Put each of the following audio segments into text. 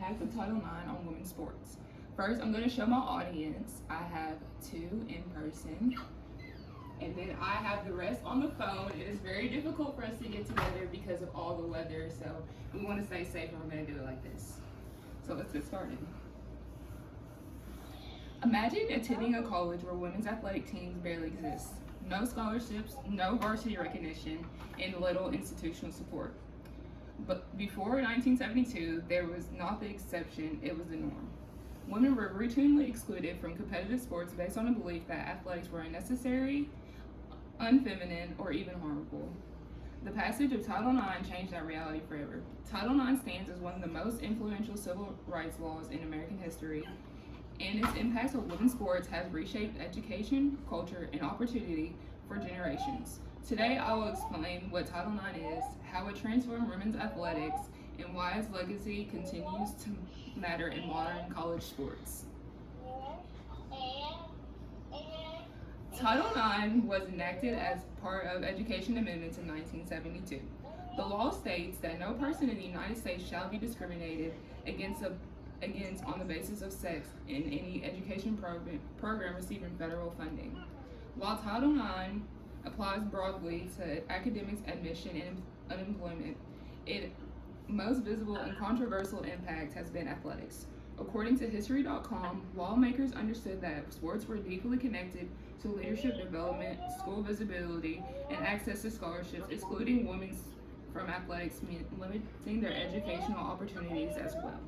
impact of Title IX on women's sports. First, I'm going to show my audience. I have two in person, and then I have the rest on the phone. It is very difficult for us to get together because of all the weather, so we want to stay safe and we're going to do it like this. So let's get started. Imagine attending a college where women's athletic teams barely exist. No scholarships, no varsity recognition, and little institutional support. But before 1972, there was not the exception, it was the norm. Women were routinely excluded from competitive sports based on the belief that athletics were unnecessary, unfeminine, or even harmful. The passage of Title IX changed that reality forever. Title IX stands as one of the most influential civil rights laws in American history, and its impact on women's sports has reshaped education, culture, and opportunity for generations. Today, I will explain what Title IX is, how it transformed women's athletics, and why its legacy continues to matter in modern college sports. Title IX was enacted as part of Education Amendments in 1972. The law states that no person in the United States shall be discriminated against on the basis of sex in any education program receiving federal funding. While Title IX applies broadly to academics, admission, and unemployment, its most visible and controversial impact has been athletics. According to History.com, lawmakers understood that sports were deeply connected to leadership development, school visibility, and access to scholarships, excluding women from athletics, limiting their educational opportunities as well.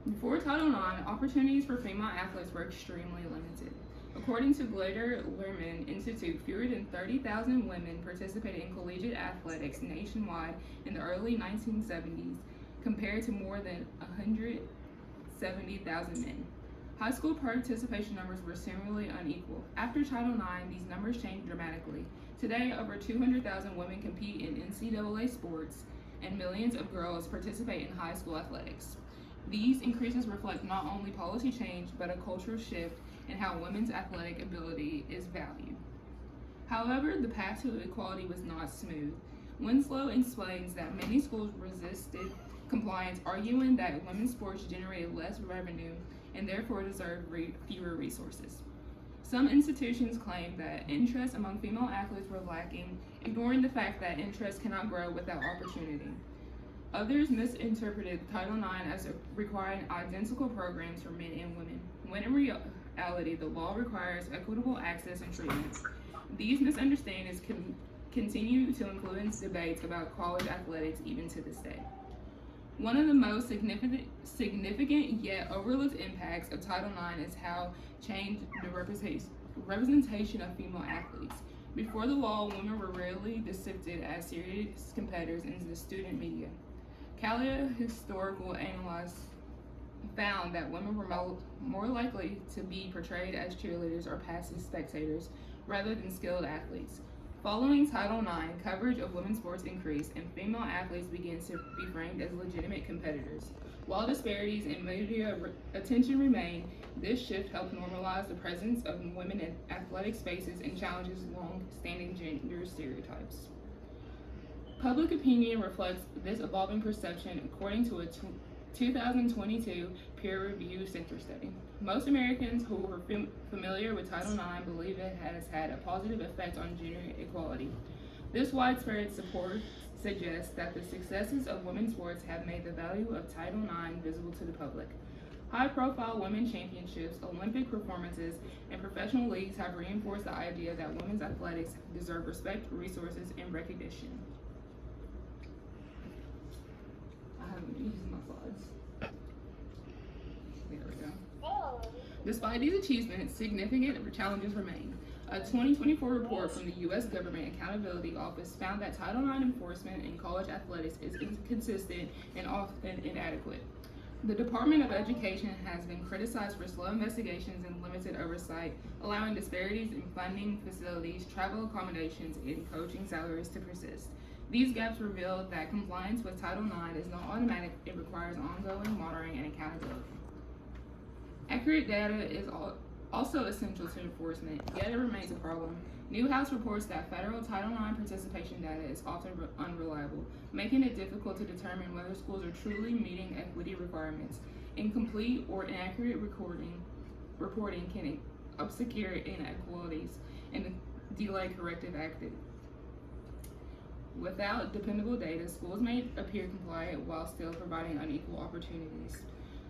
Before Title IX, opportunities for female athletes were extremely limited. According to Glader-Lehrman Institute, fewer than 30,000 women participated in collegiate athletics nationwide in the early 1970s, compared to more than 170,000 men. High school participation numbers were similarly unequal. After Title IX, these numbers changed dramatically. Today, over 200,000 women compete in NCAA sports, and millions of girls participate in high school athletics. These increases reflect not only policy change, but a cultural shift in how women's athletic ability is valued. However, the path to equality was not smooth. Winslow explains that many schools resisted compliance, arguing that women's sports generated less revenue and therefore deserved fewer resources. Some institutions claimed that interest among female athletes were lacking, ignoring the fact that interest cannot grow without opportunity. Others misinterpreted Title IX as requiring identical programs for men and women, when in reality, the law requires equitable access and treatment. These misunderstandings continue to influence debates about college athletics even to this day. One of the most significant yet overlooked impacts of Title IX is how it changed the representation of female athletes. Before the law, women were rarely depicted as serious competitors in the student media. Kalia Historical Analysts found that women were more likely to be portrayed as cheerleaders or passive spectators rather than skilled athletes. Following Title IX, coverage of women's sports increased and female athletes began to be framed as legitimate competitors. While disparities in media attention remain, this shift helped normalize the presence of women in athletic spaces and challenges long-standing gender stereotypes. Public opinion reflects this evolving perception according to a 2022 peer-reviewed Center study. Most Americans who are familiar with Title IX believe it has had a positive effect on gender equality. This widespread support suggests that the successes of women's sports have made the value of Title IX visible to the public. High-profile women's championships, Olympic performances, and professional leagues have reinforced the idea that women's athletics deserve respect, resources, and recognition. I haven't been using my slides. There we go. Despite these achievements, significant challenges remain. A 2024 report from the U.S. Government Accountability Office found that Title IX enforcement in college athletics is inconsistent and often inadequate. The Department of Education has been criticized for slow investigations and limited oversight, allowing disparities in funding, facilities, travel accommodations, and coaching salaries to persist. These gaps reveal that compliance with Title IX is not automatic, it requires ongoing monitoring and accountability. Accurate data is also essential to enforcement, yet it remains a problem. Newhouse reports that federal Title IX participation data is often unreliable, making it difficult to determine whether schools are truly meeting equity requirements. Incomplete or inaccurate reporting can obscure inequalities and delay corrective action. Without dependable data, schools may appear compliant while still providing unequal opportunities.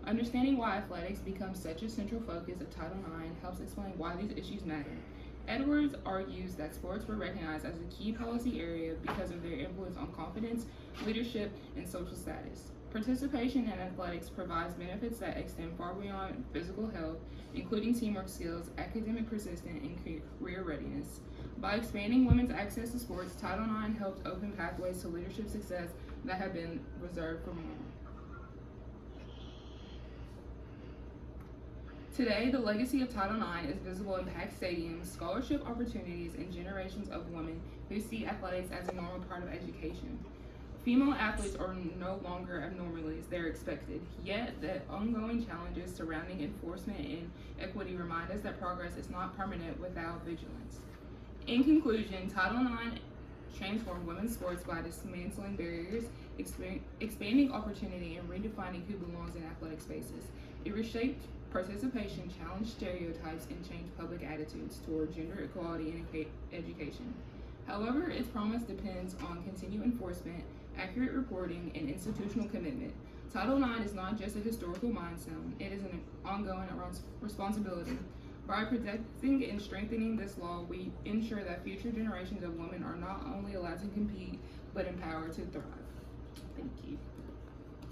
Understanding why athletics becomes such a central focus of Title IX helps explain why these issues matter. Edwards argues that sports were recognized as a key policy area because of their influence on confidence, leadership, and social status. Participation in athletics provides benefits that extend far beyond physical health, including teamwork skills, academic persistence, and career readiness. By expanding women's access to sports, Title IX helped open pathways to leadership success that have been reserved for men. Today, the legacy of Title IX is visible in packed stadiums, scholarship opportunities, and generations of women who see athletics as a normal part of education. Female athletes are no longer abnormalities, they're expected. Yet, the ongoing challenges surrounding enforcement and equity remind us that progress is not permanent without vigilance. In conclusion, Title IX transformed women's sports by dismantling barriers, expanding opportunity, and redefining who belongs in athletic spaces. It reshaped participation, challenged stereotypes, and changed public attitudes toward gender equality in education. However, its promise depends on continued enforcement, accurate reporting, and institutional commitment. Title IX is not just a historical milestone, it is an ongoing responsibility. By protecting and strengthening this law, we ensure that future generations of women are not only allowed to compete, but empowered to thrive. Thank you.